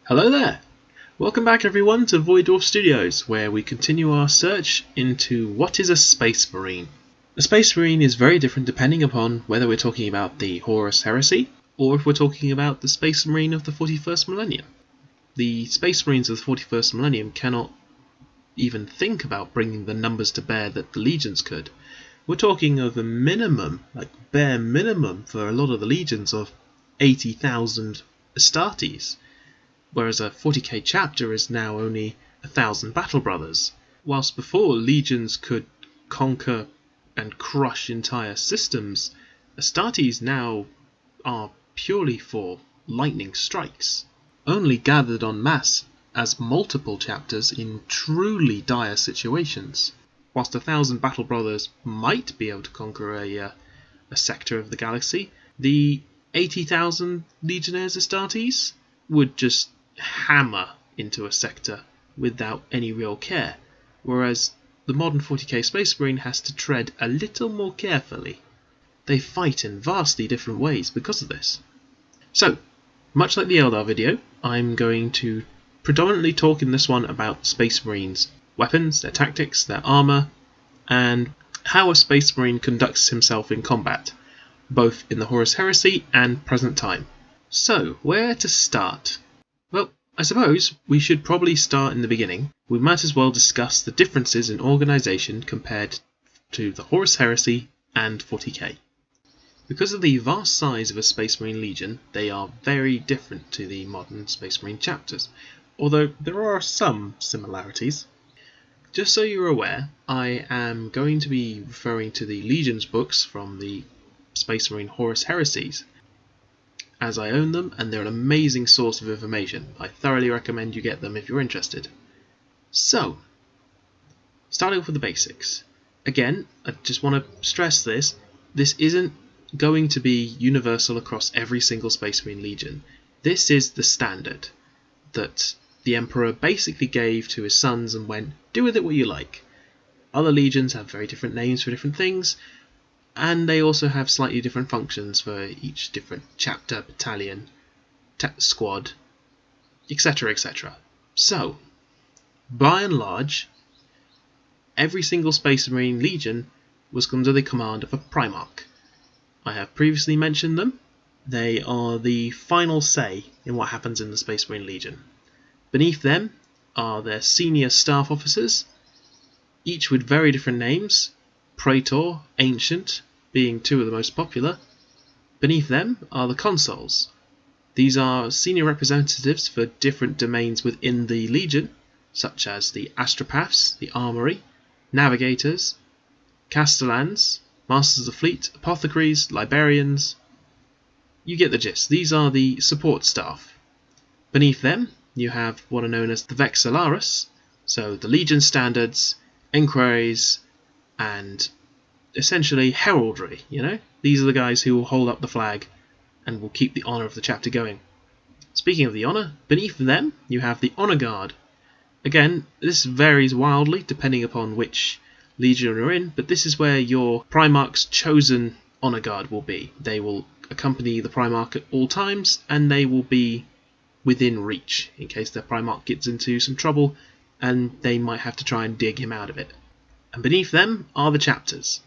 Hello there! Welcome back everyone to Void Dwarf Studios, where we continue our search into what is a Space Marine. A Space Marine is very different depending upon whether we're talking about the Horus Heresy, or if we're talking about the Space Marine of the 41st millennium. The Space Marines of the 41st millennium cannot even think about bringing the numbers to bear that the Legions could. We're talking of a minimum, like bare minimum for a lot of the Legions, of 80,000 Astartes. Whereas a 40k chapter is now only 1,000 Battle Brothers. Whilst before Legions could conquer and crush entire systems, Astartes now are purely for lightning strikes, only gathered en masse as multiple chapters in truly dire situations. Whilst 1,000 Battle Brothers might be able to conquer a sector of the galaxy, the 80,000 Legionnaires Astartes would just hammer into a sector without any real care, whereas the modern 40k Space Marine has to tread a little more carefully. They fight in vastly different ways because of this. So, much like the Eldar video, I'm going to predominantly talk in this one about Space Marines' weapons, their tactics, their armour, and how a Space Marine conducts himself in combat, both in the Horus Heresy and present time. So, where to start? Well, I suppose we should probably start in the beginning. We might as well discuss the differences in organisation compared to the Horus Heresy and 40k. Because of the vast size of a Space Marine Legion, they are very different to the modern Space Marine chapters, although there are some similarities. Just so you're aware, I am going to be referring to the Legions books from the Space Marine Horus Heresies, as I own them, and they're an amazing source of information. I thoroughly recommend you get them if you're interested. So, starting off with the basics. Again, I just want to stress this isn't going to be universal across every single Space Marine Legion. This is the standard that the Emperor basically gave to his sons and went, do with it what you like. Other legions have very different names for different things, and they also have slightly different functions for each different chapter, battalion, squad, etc, etc. So, by and large, every single Space Marine Legion was under the command of a Primarch. I have previously mentioned them. They are the final say in what happens in the Space Marine Legion. Beneath them are their senior staff officers, each with very different names: Praetor, Ancient being two of the most popular. Beneath them are the consuls. These are senior representatives for different domains within the Legion, such as the Astropaths, the Armory, Navigators, Castellans, Masters of Fleet, Apothecaries, Librarians. You get the gist. These are the support staff. Beneath them, you have what are known as the Vexillaris, so the Legion standards, enquiries, and essentially heraldry, These are the guys who will hold up the flag and will keep the honour of the chapter going. Speaking of the honour, beneath them you have the Honour Guard. Again, this varies wildly depending upon which legion you're in, but this is where your Primarch's chosen Honour Guard will be. They will accompany the Primarch at all times, and they will be within reach in case their Primarch gets into some trouble and they might have to try and dig him out of it. And beneath them are the chapters.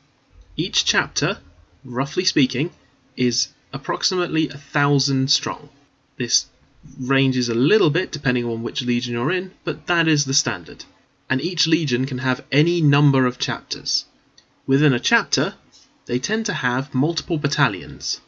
Each chapter, roughly speaking, is approximately 1,000 strong. This ranges a little bit depending on which legion you're in, but that is the standard. And each legion can have any number of chapters. Within a chapter, they tend to have multiple battalions,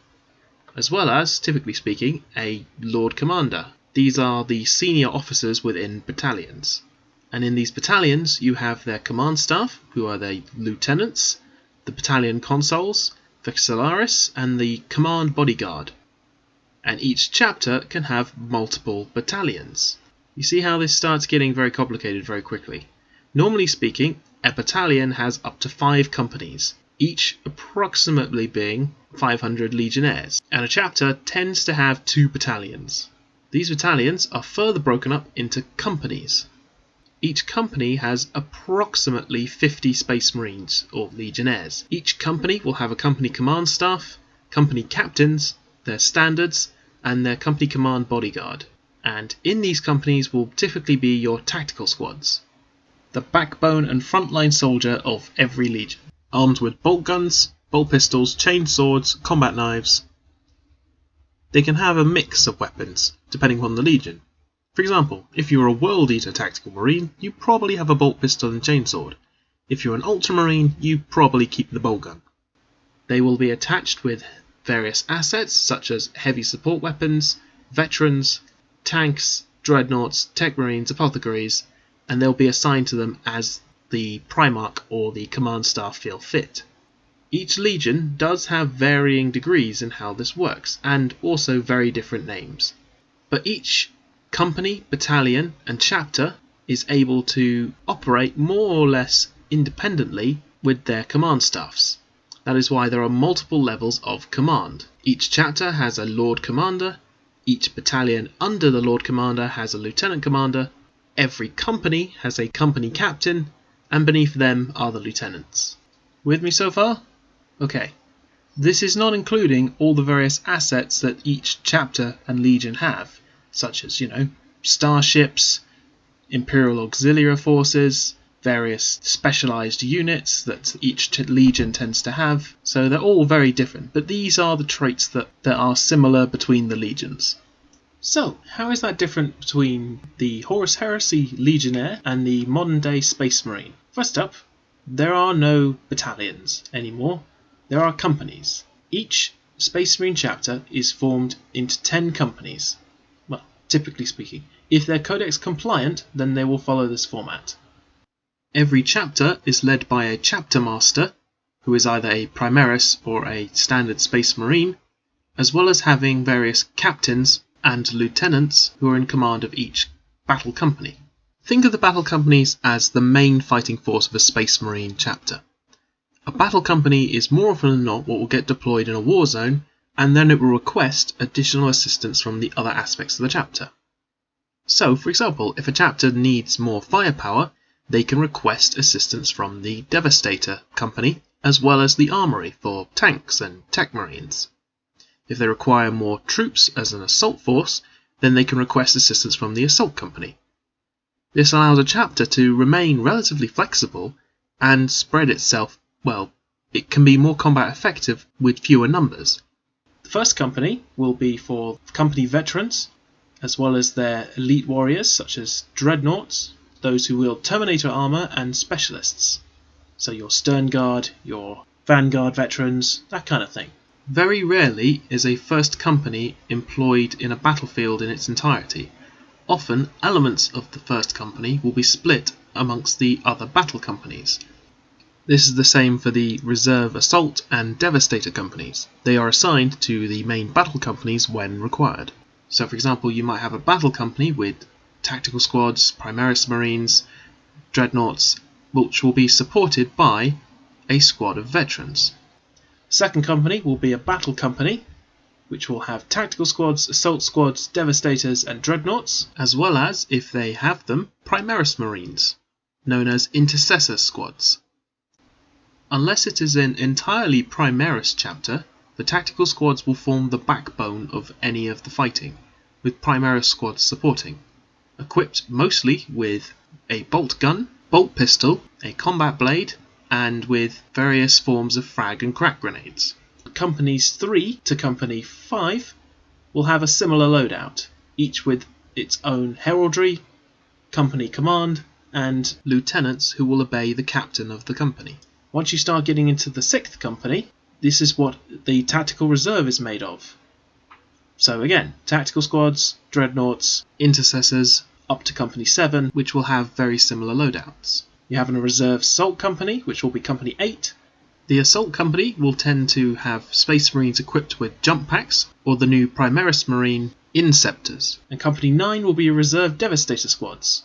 as well as, typically speaking, a Lord Commander. These are the senior officers within battalions. And in these battalions, you have their command staff, who are their lieutenants, the battalion consuls, Vexillaris, and the command bodyguard. And each chapter can have multiple battalions. You see how this starts getting very complicated very quickly. Normally speaking, a battalion has up to 5 companies, each approximately being 500 legionnaires, and a chapter tends to have 2 battalions. These battalions are further broken up into companies. Each company has approximately 50 Space Marines, or Legionnaires. Each company will have a company command staff, company captains, their standards, and their company command bodyguard. and in these companies will typically be your tactical squads, the backbone and frontline soldier of every legion, armed with bolt guns, bolt pistols, chain swords, combat knives. They can have a mix of weapons, depending on the legion. For example, if you're a World Eater tactical marine, you probably have a bolt pistol and chainsword. If you're an ultramarine, you probably keep the bolt gun. They will be attached with various assets such as heavy support weapons, veterans, tanks, dreadnoughts, tech marines, apothecaries, and they'll be assigned to them as the Primarch or the command staff feel fit. Each legion does have varying degrees in how this works, and also very different names. But each company, battalion, and chapter is able to operate more or less independently with their command staffs. That is why there are multiple levels of command. Each chapter has a Lord Commander, each battalion under the Lord Commander has a Lieutenant Commander, every company has a company captain, and beneath them are the lieutenants. With me so far? Okay. This is not including all the various assets that each chapter and legion have, such as, starships, Imperial Auxiliary Forces, various specialized units that each legion tends to have, so they're all very different, but these are the traits that are similar between the legions. So, how is that different between the Horus Heresy Legionnaire and the modern day Space Marine? First up, there are no battalions anymore, there are companies. Each Space Marine chapter is formed into 10 companies. Well, typically speaking. If they're Codex compliant, then they will follow this format. Every chapter is led by a chapter master, who is either a Primaris or a standard Space Marine, as well as having various captains and lieutenants who are in command of each battle company. Think of the battle companies as the main fighting force of a Space Marine chapter. A battle company is more often than not what will get deployed in a war zone, and then it will request additional assistance from the other aspects of the chapter. So, for example, if a chapter needs more firepower, they can request assistance from the Devastator company, as well as the Armory for tanks and tech marines. If they require more troops as an assault force, then they can request assistance from the Assault company. This allows a chapter to remain relatively flexible and spread itself, it can be more combat effective with fewer numbers. The first company will be for company veterans, as well as their elite warriors such as Dreadnoughts, those who wield Terminator armor, and specialists. So your Stern Guard, your Vanguard veterans, that kind of thing. Very rarely is a first company employed in a battlefield in its entirety. Often elements of the first company will be split amongst the other battle companies. This is the same for the Reserve Assault and Devastator companies. They are assigned to the main battle companies when required. So for example, you might have a battle company with tactical squads, Primaris Marines, Dreadnoughts, which will be supported by a squad of veterans. The second company will be a battle company, which will have tactical squads, assault squads, Devastators and Dreadnoughts, as well as, if they have them, Primaris Marines, known as Intercessor squads. Unless it is an entirely Primaris chapter, the tactical squads will form the backbone of any of the fighting, with Primaris squads supporting. Equipped mostly with a bolt gun, bolt pistol, a combat blade, and with various forms of frag and crack grenades. Companies 3 to Company 5 will have a similar loadout, each with its own heraldry, company command, and lieutenants who will obey the captain of the company. Once you start getting into the 6th company, this is what the tactical reserve is made of. So again, tactical squads, dreadnoughts, intercessors, up to Company 7, which will have very similar loadouts. You have a reserve assault company, which will be Company 8. The assault company will tend to have Space Marines equipped with jump packs, or the new Primaris Marine Inceptors. And Company 9 will be reserve Devastator squads.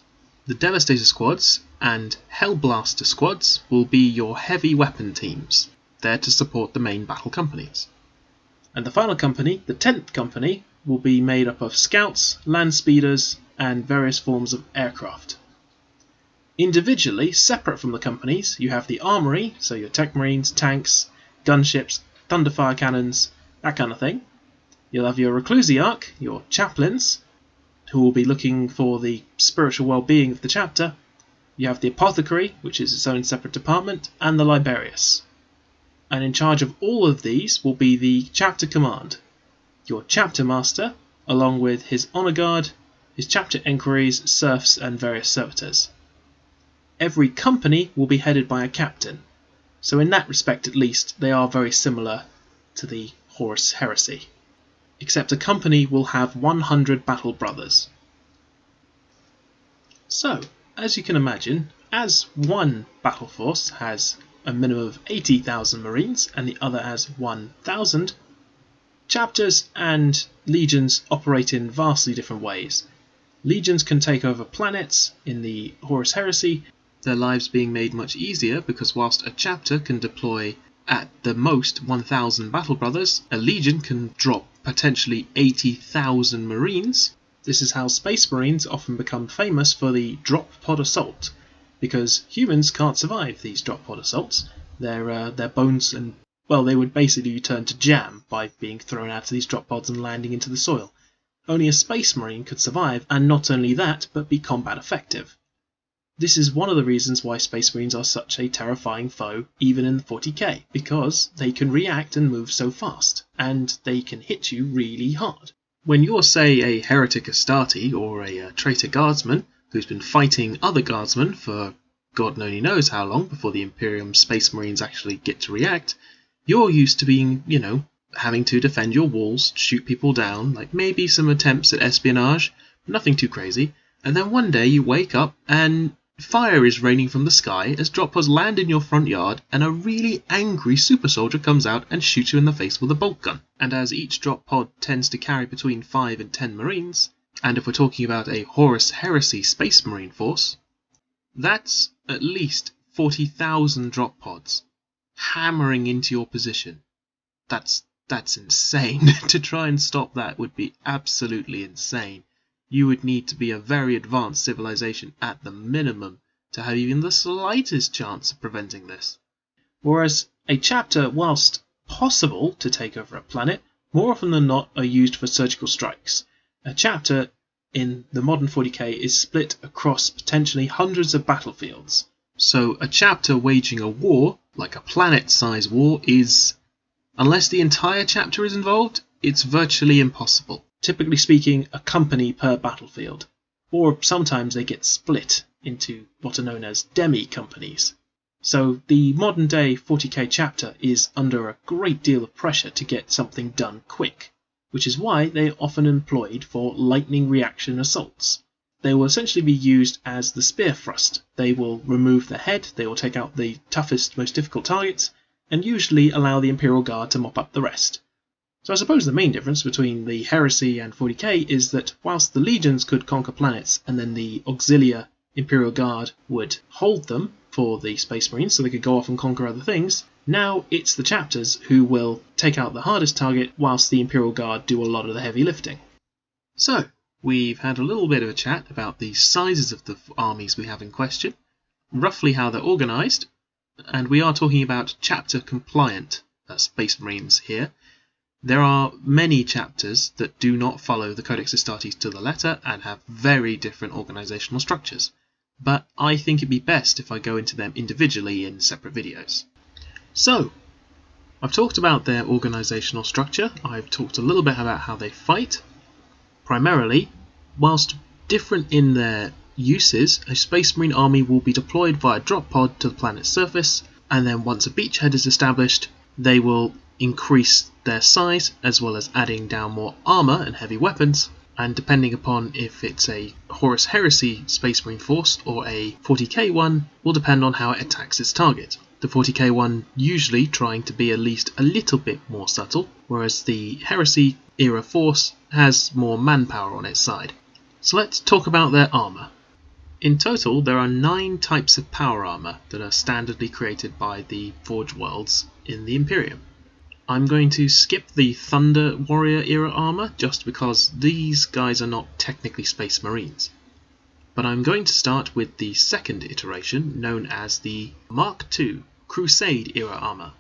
The Devastator squads and Hellblaster squads will be your heavy weapon teams, there to support the main battle companies. And the final company, the 10th company, will be made up of scouts, land speeders, and various forms of aircraft. Individually, separate from the companies, you have the armory, so your tech marines, tanks, gunships, thunderfire cannons, that kind of thing. You'll have your Reclusiarch, your chaplains, who will be looking for the spiritual well-being of the chapter. You have the apothecary, which is its own separate department, and the librarius. And in charge of all of these will be the chapter command, your chapter master, along with his honour guard, his chapter enquiries, serfs, and various servitors. Every company will be headed by a captain, so in that respect at least they are very similar to the Horus Heresy, except a company will have 100 battle brothers. So, as you can imagine, as one battle force has a minimum of 80,000 marines and the other has 1,000, chapters and legions operate in vastly different ways. Legions can take over planets in the Horus Heresy, their lives being made much easier because whilst a chapter can deploy at the most 1,000 battle brothers, a legion can drop potentially 80,000 marines. This is how Space Marines often become famous for the drop pod assault, because humans can't survive these drop pod assaults. Their bones and, well, they would basically turn to jam by being thrown out of these drop pods and landing into the soil. Only a Space Marine could survive, and not only that, but be combat effective. This is one of the reasons why Space Marines are such a terrifying foe, even in the 40k, because they can react and move so fast, and they can hit you really hard. When you're, say, a heretic Astarte or a traitor guardsman who's been fighting other guardsmen for God only knows how long before the Imperium Space Marines actually get to react, you're used to being, having to defend your walls, shoot people down, like maybe some attempts at espionage, nothing too crazy, and then one day you wake up and fire is raining from the sky as drop pods land in your front yard and a really angry super soldier comes out and shoots you in the face with a bolt gun. And as each drop pod tends to carry between 5 and 10 marines, and if we're talking about a Horus Heresy Space Marine force, that's at least 40,000 drop pods hammering into your position. That's insane. To try and stop that would be absolutely insane. You would need to be a very advanced civilization at the minimum to have even the slightest chance of preventing this. Whereas a chapter, whilst possible to take over a planet, more often than not are used for surgical strikes. A chapter in the modern 40k is split across potentially hundreds of battlefields. So a chapter waging a war, like a planet-sized war, is, unless the entire chapter is involved, it's virtually impossible. Typically speaking, a company per battlefield, or sometimes they get split into what are known as demi-companies. So the modern day 40k chapter is under a great deal of pressure to get something done quick, which is why they are often employed for lightning reaction assaults. They will essentially be used as the spear thrust. They will remove the head, they will take out the toughest, most difficult targets, and usually allow the Imperial Guard to mop up the rest. So I suppose the main difference between the Heresy and 40k is that whilst the legions could conquer planets and then the auxiliar Imperial Guard would hold them for the Space Marines so they could go off and conquer other things, now it's the chapters who will take out the hardest target whilst the Imperial Guard do a lot of the heavy lifting. So, we've had a little bit of a chat about the sizes of the armies we have in question, roughly how they're organised, and we are talking about chapter compliant Space Marines here. There are many chapters that do not follow the Codex Astartes to the letter and have very different organisational structures, but I think it'd be best if I go into them individually in separate videos. So, I've talked about their organisational structure, I've talked a little bit about how they fight. Primarily, whilst different in their uses, a Space Marine army will be deployed via drop pod to the planet's surface, and then once a beachhead is established, they will increase their size as well as adding down more armour and heavy weapons, and depending upon if it's a Horus Heresy Space Marine force or a 40k one will depend on how it attacks its target. The 40k one usually trying to be at least a little bit more subtle, whereas the Heresy era force has more manpower on its side. So let's talk about their armour. In total, there are 9 types of power armour that are standardly created by the Forge Worlds in the Imperium. I'm going to skip the Thunder Warrior era armour just because these guys are not technically Space Marines. But I'm going to start with the second iteration known as the Mark II Crusade era armour,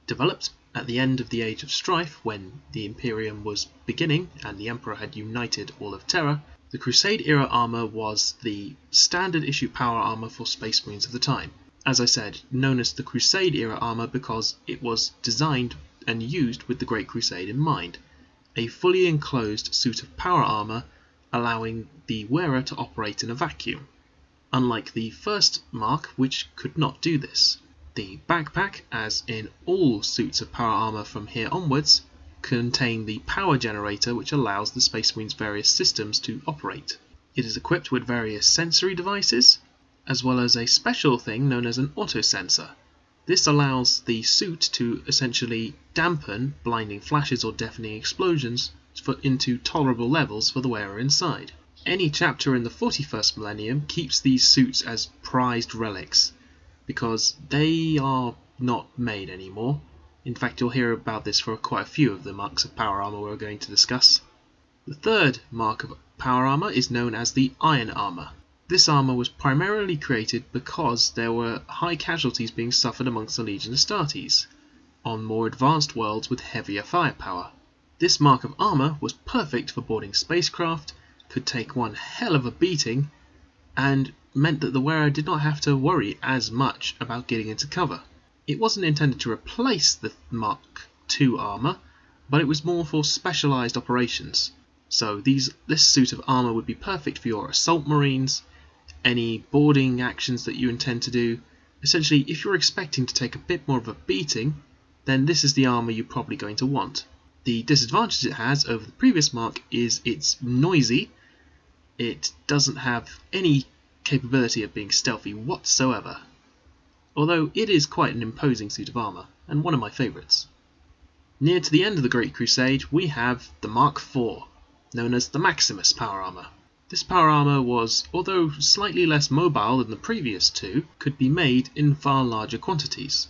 developed At the end of the Age of Strife, when the Imperium was beginning and the Emperor had united all of Terra, the Crusade-era armor was the standard issue power armor for Space Marines of the time. As I said, known as the Crusade-era armor because it was designed and used with the Great Crusade in mind. A fully enclosed suit of power armor allowing the wearer to operate in a vacuum, unlike the first mark which could not do this. The backpack, as in all suits of power armor from here onwards, contain the power generator which allows the Space Marine's various systems to operate. It is equipped with various sensory devices, as well as a special thing known as an autosensor. This allows the suit to essentially dampen blinding flashes or deafening explosions into tolerable levels for the wearer inside. Any chapter in the 41st millennium keeps these suits as prized relics, because they are not made anymore. In fact, you'll hear about this for quite a few of the marks of power armor we're going to discuss. The third mark of power armor is known as the Iron Armor. This armor was primarily created because there were high casualties being suffered amongst the Legion Astartes on more advanced worlds with heavier firepower. This mark of armor was perfect for boarding spacecraft, could take one hell of a beating, and meant that the wearer did not have to worry as much about getting into cover. It wasn't intended to replace the Mark II armor, but it was more for specialized operations. So this suit of armor would be perfect for your assault marines, any boarding actions that you intend to do. Essentially, if you're expecting to take a bit more of a beating, then this is the armor you're probably going to want. The disadvantage it has over the previous mark is it's noisy. It doesn't have any capability of being stealthy whatsoever, although it is quite an imposing suit of armor, and one of my favourites. Near to the end of the Great Crusade, we have the Mark IV, known as the Maximus Power Armor. This power armor was, although slightly less mobile than the previous two, could be made in far larger quantities,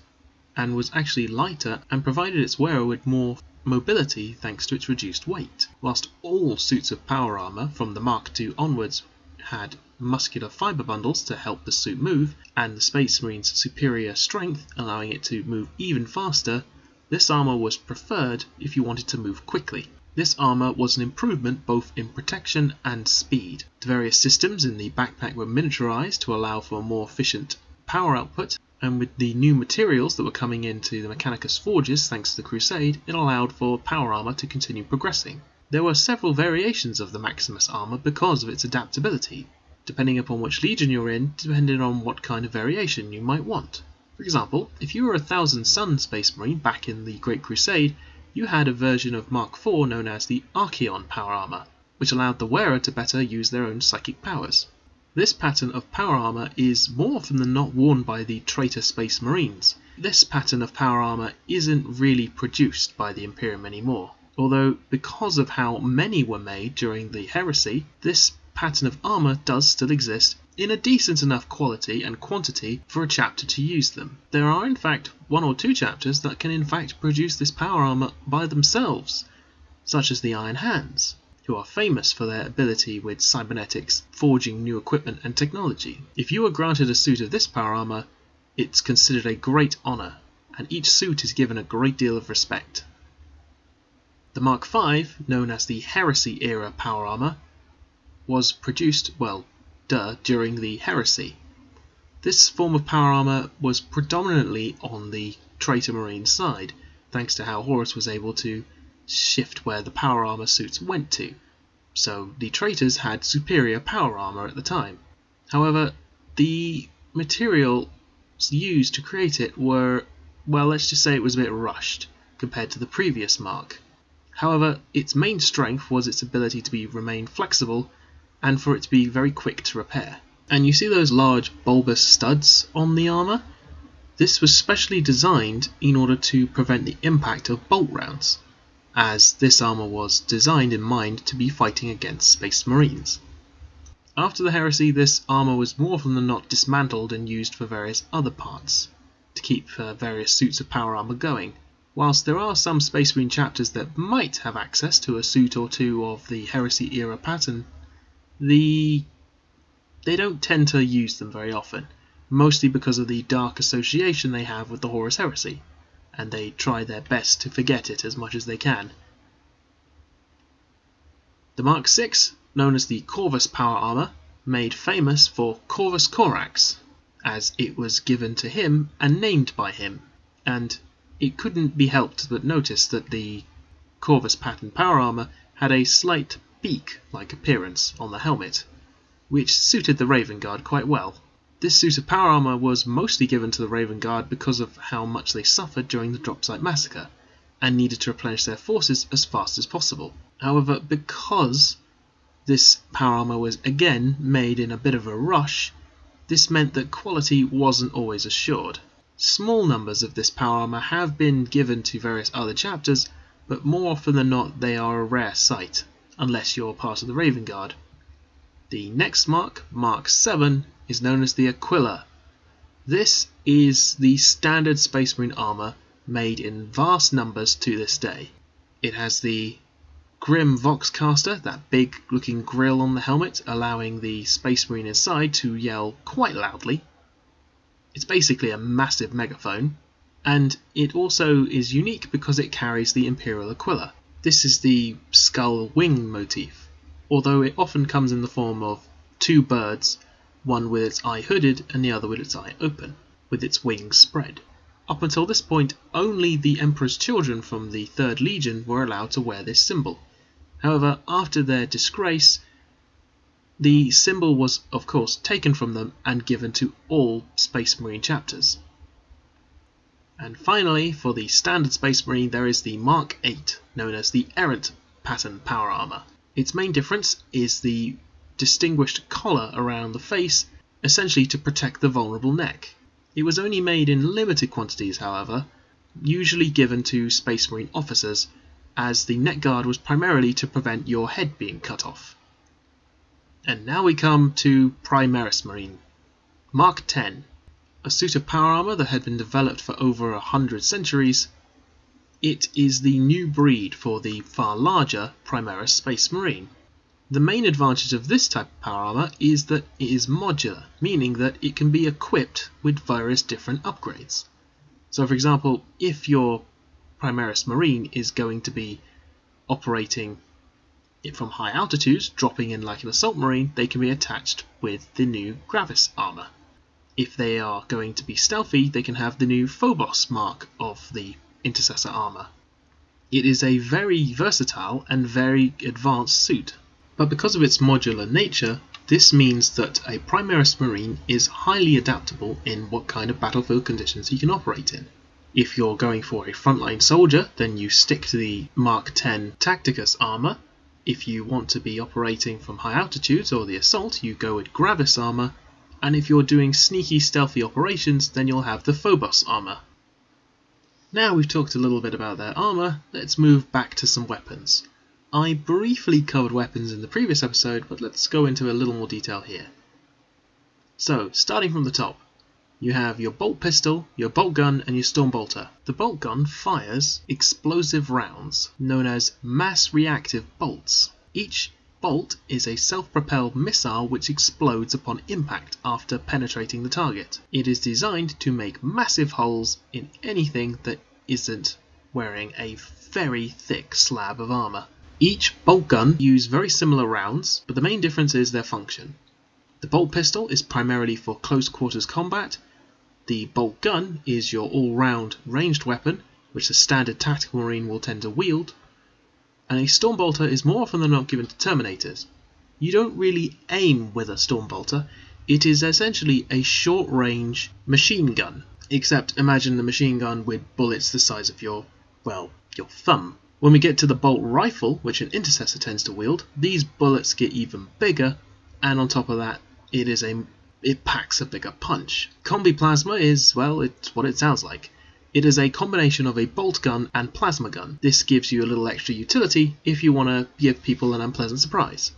and was actually lighter and provided its wearer with more mobility thanks to its reduced weight. Whilst all suits of power armor from the Mark II onwards had muscular fibre bundles to help the suit move, and the Space Marine's superior strength allowing it to move even faster, this armor was preferred if you wanted to move quickly. This armor was an improvement both in protection and speed. The various systems in the backpack were miniaturized to allow for a more efficient power output, and with the new materials that were coming into the Mechanicus forges thanks to the Crusade, it allowed for power armor to continue progressing. There were several variations of the Maximus armor because of its adaptability, depending upon which legion you're in, depending on what kind of variation you might want. For example, if you were a 1000 Sun Space Marine back in the Great Crusade, you had a version of Mark IV known as the Archeon Power Armor, which allowed the wearer to better use their own psychic powers. This pattern of power armor is more often than not worn by the traitor Space Marines. This pattern of power armor isn't really produced by the Imperium anymore, although because of how many were made during the Heresy, this pattern of armor does still exist in a decent enough quality and quantity for a chapter to use them. There are in fact 1 or 2 chapters that can in fact produce this power armor by themselves, such as the Iron Hands, who are famous for their ability with cybernetics, forging new equipment and technology. If you are granted a suit of this power armor, it's considered a great honour, and each suit is given a great deal of respect. The Mark V, known as the Heresy era power armor, was produced, during the Heresy. This form of power armor was predominantly on the traitor Marine side, thanks to how Horus was able to shift where the power armor suits went to, so the traitors had superior power armor at the time. However, the materials used to create it were, let's just say it was a bit rushed compared to the previous mark. However, its main strength was its ability to remain flexible and for it to be very quick to repair. And you see those large bulbous studs on the armor? This was specially designed in order to prevent the impact of bolt rounds, as this armor was designed in mind to be fighting against Space Marines. After the Heresy, this armor was more often than not dismantled and used for various other parts, to keep various suits of power armor going. Whilst there are some Space Marine chapters that might have access to a suit or two of the Heresy era pattern, they don't tend to use them very often, mostly because of the dark association they have with the Horus Heresy, and they try their best to forget it as much as they can. The Mark VI, known as the Corvis power armor, made famous for Corvus Corax, as it was given to him and named by him, and it couldn't be helped but notice that the Corvus pattern power armor had a slight beak-like appearance on the helmet, which suited the Raven Guard quite well. This suit of power armor was mostly given to the Raven Guard because of how much they suffered during the Dropsite Massacre, and needed to replenish their forces as fast as possible. However, because this power armor was again made in a bit of a rush, this meant that quality wasn't always assured. Small numbers of this power armor have been given to various other chapters, but more often than not they are a rare sight, unless you're part of the Raven Guard. The next Mark, Mark VII, is known as the Aquila. This is the standard Space Marine armor made in vast numbers to this day. It has the Grim Voxcaster, that big looking grille on the helmet, allowing the Space Marine inside to yell quite loudly. It's basically a massive megaphone, and it also is unique because it carries the Imperial Aquila. This is the skull wing motif, although it often comes in the form of two birds, one with its eye hooded and the other with its eye open, with its wings spread. Up until this point, only the Emperor's children from the 3rd Legion were allowed to wear this symbol. However, after their disgrace, the symbol was of course taken from them and given to all Space Marine chapters. And finally, for the standard Space Marine, there is the Mark VIII, known as the Errant pattern power armor. Its main difference is the distinguished collar around the face, essentially to protect the vulnerable neck. It was only made in limited quantities, however, usually given to Space Marine officers, as the neck guard was primarily to prevent your head being cut off. And now we come to Primaris Marine. Mark X, a suit of power armor that had been developed for over 100 centuries. It is the new breed for the far larger Primaris Space Marine. The main advantage of this type of power armor is that it is modular, meaning that it can be equipped with various different upgrades. So for example, if your Primaris Marine is going to be operating it from high altitudes, dropping in like an Assault Marine, they can be attached with the new Gravis armor. If they are going to be stealthy, they can have the new Phobos mark of the Intercessor armor. It is a very versatile and very advanced suit, but because of its modular nature, this means that a Primaris Marine is highly adaptable in what kind of battlefield conditions he can operate in. If you're going for a frontline soldier, then you stick to the Mark X Tacticus armor. If you want to be operating from high altitudes or the assault, you go with Gravis armor. And if you're doing sneaky stealthy operations, then you'll have the Phobos armor. Now we've talked a little bit about their armor, let's move back to some weapons. I briefly covered weapons in the previous episode, but let's go into a little more detail here. So, starting from the top, you have your bolt pistol, your bolt gun, and your storm bolter. The bolt gun fires explosive rounds, known as mass reactive bolts. Each bolt is a self-propelled missile which explodes upon impact after penetrating the target. It is designed to make massive holes in anything that isn't wearing a very thick slab of armor. Each bolt gun uses very similar rounds, but the main difference is their function. The bolt pistol is primarily for close quarters combat. The bolt gun is your all-round ranged weapon, which a standard tactical marine will tend to wield. And a storm bolter is more often than not given to Terminators. You don't really aim with a storm bolter, it is essentially a short-range machine gun, except imagine a machine gun with bullets the size of your thumb. When we get to the bolt rifle, which an Intercessor tends to wield, these bullets get even bigger, and on top of that, it packs a bigger punch. Combi Plasma is, well, it's what it sounds like. It is a combination of a bolt gun and plasma gun. This gives you a little extra utility if you want to give people an unpleasant surprise.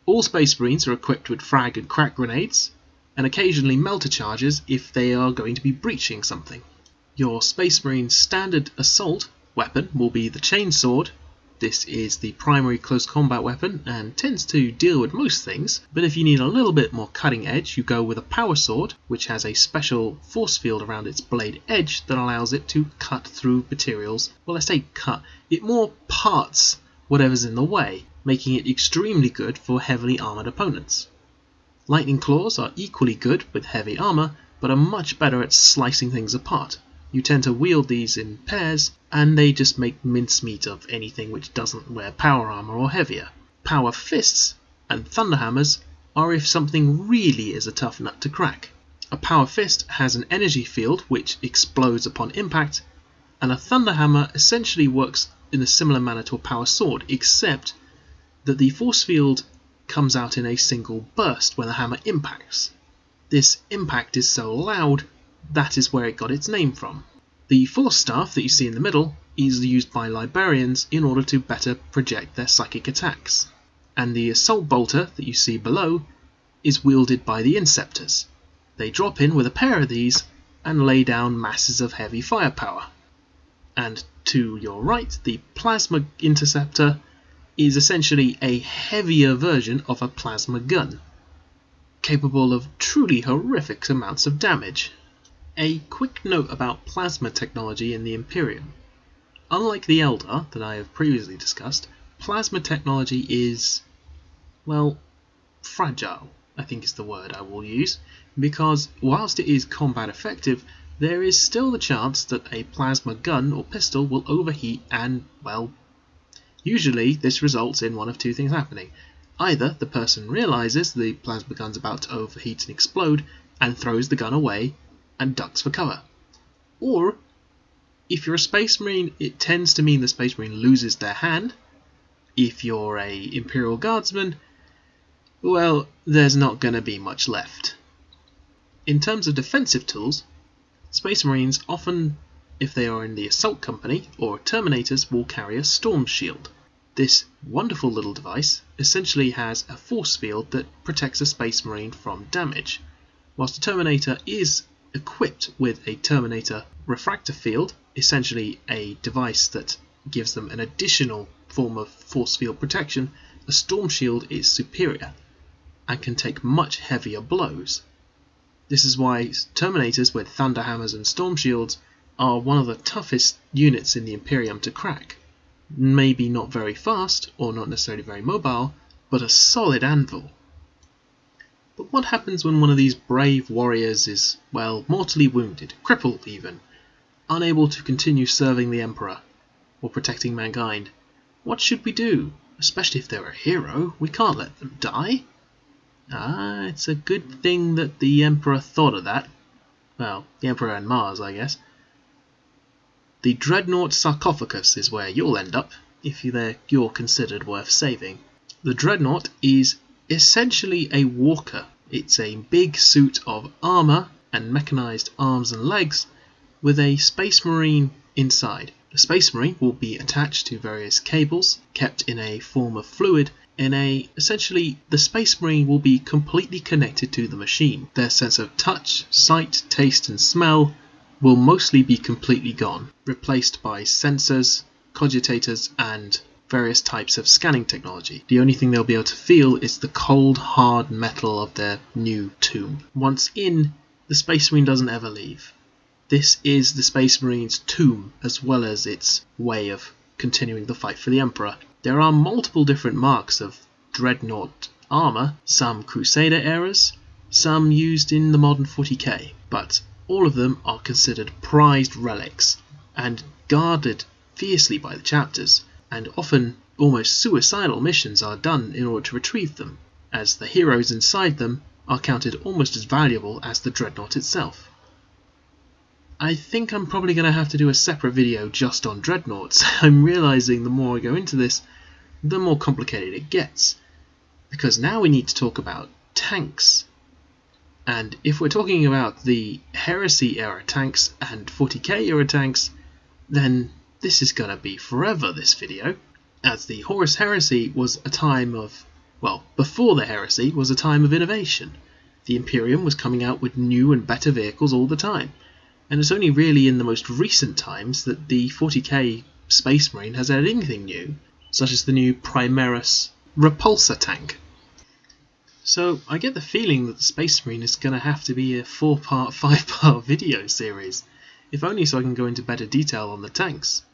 All Space Marines are equipped with frag and crack grenades, and occasionally melter charges if they are going to be breaching something. Your Space Marine standard assault weapon will be the chainsword, This is the primary close combat weapon and tends to deal with most things, but if you need a little bit more cutting edge, you go with a power sword, which has a special force field around its blade edge that allows it to cut through materials. Well, I say cut, it more parts whatever's in the way, making it extremely good for heavily armoured opponents. Lightning claws are equally good with heavy armour, but are much better at slicing things apart. You tend to wield these in pairs, and they just make mincemeat of anything which doesn't wear power armour or heavier. Power fists and thunderhammers are if something really is a tough nut to crack. A power fist has an energy field which explodes upon impact, and a thunderhammer essentially works in a similar manner to a power sword, except that the force field comes out in a single burst when the hammer impacts. This impact is so loud, that is where it got its name from. The force staff that you see in the middle is used by librarians in order to better project their psychic attacks, and the assault bolter that you see below is wielded by the inceptors. They drop in with a pair of these and lay down masses of heavy firepower. And to your right, the plasma interceptor is essentially a heavier version of a plasma gun, capable of truly horrific amounts of damage. A quick note about plasma technology in the Imperium. Unlike the Eldar that I have previously discussed, plasma technology is, well, fragile, I think is the word I will use, because whilst it is combat effective, there is still the chance that a plasma gun or pistol will overheat and, well, usually this results in one of two things happening. Either the person realises the plasma gun's about to overheat and explode and throws the gun away and ducks for cover. Or, if you're a Space Marine, it tends to mean the Space Marine loses their hand. If you're a Imperial Guardsman, well, there's not going to be much left. In terms of defensive tools, Space Marines often, if they are in the Assault Company or Terminators, will carry a Storm Shield. This wonderful little device essentially has a force field that protects a Space Marine from damage. Whilst a Terminator is equipped with a Terminator refractor field, essentially a device that gives them an additional form of force field protection, a Storm Shield is superior and can take much heavier blows. This is why Terminators with Thunderhammers and Storm Shields are one of the toughest units in the Imperium to crack. Maybe not very fast, or not necessarily very mobile, but a solid anvil. But what happens when one of these brave warriors is, well, mortally wounded, crippled even, unable to continue serving the Emperor, or protecting mankind? What should we do? Especially if they're a hero, we can't let them die. It's a good thing that the Emperor thought of that. Well, the Emperor and Mars, I guess. The Dreadnought sarcophagus is where you'll end up, if you're considered worth saving. The Dreadnought is essentially a walker. It's a big suit of armour and mechanised arms and legs with a Space Marine inside. The Space Marine will be attached to various cables, kept in a form of fluid. Essentially, the Space Marine will be completely connected to the machine. Their sense of touch, sight, taste and smell will mostly be completely gone, replaced by sensors, cogitators and various types of scanning technology. The only thing they'll be able to feel is the cold, hard metal of their new tomb. Once in, the Space Marine doesn't ever leave. This is the Space Marine's tomb, as well as its way of continuing the fight for the Emperor. There are multiple different marks of Dreadnought armour, some Crusader eras, some used in the modern 40k, but all of them are considered prized relics and guarded fiercely by the chapters, and often almost suicidal missions are done in order to retrieve them, as the heroes inside them are counted almost as valuable as the Dreadnought itself. I think I'm probably going to have to do a separate video just on Dreadnoughts. I'm realising the more I go into this, the more complicated it gets, because now we need to talk about tanks. And if we're talking about the Heresy era tanks and 40k era tanks, then this is going to be forever, this video, as the Horus Heresy was a time of, well, before the Heresy was a time of innovation. The Imperium was coming out with new and better vehicles all the time, and it's only really in the most recent times that the 40k Space Marine has had anything new. such as the new Primaris repulsor tank. So I get the feeling that the Space Marine is going to have to be a 4-part, 5-part video series, if only so I can go into better detail on the tanks.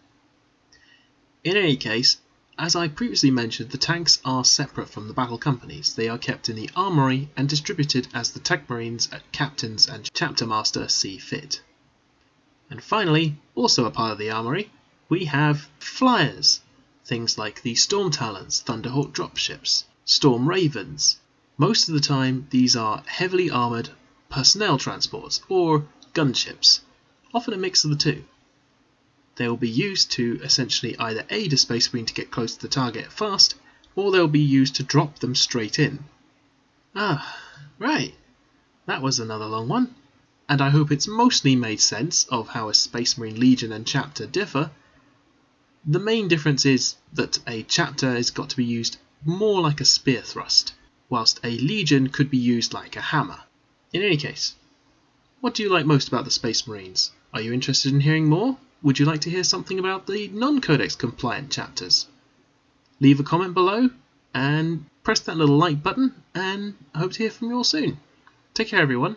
In any case, as I previously mentioned, the tanks are separate from the battle companies. They are kept in the armory and distributed as the Tech Marines, Captains and Chapter Master see fit. And finally, also a part of the armory, we have flyers. Things like the Storm Talons, Thunderhawk dropships, Storm Ravens. Most of the time, these are heavily armoured personnel transports, or gunships, often a mix of the two. They will be used to essentially either aid a Space Marine to get close to the target fast, or they'll be used to drop them straight in. Right, that was another long one, and I hope it's mostly made sense of how a Space Marine Legion and Chapter differ. The main difference is that a Chapter has got to be used more like a spear thrust, whilst a Legion could be used like a hammer. In any case, what do you like most about the Space Marines? Are you interested in hearing more? Would you like to hear something about the non-codex compliant chapters? Leave a comment below and press that little like button, and I hope to hear from you all soon. Take care everyone.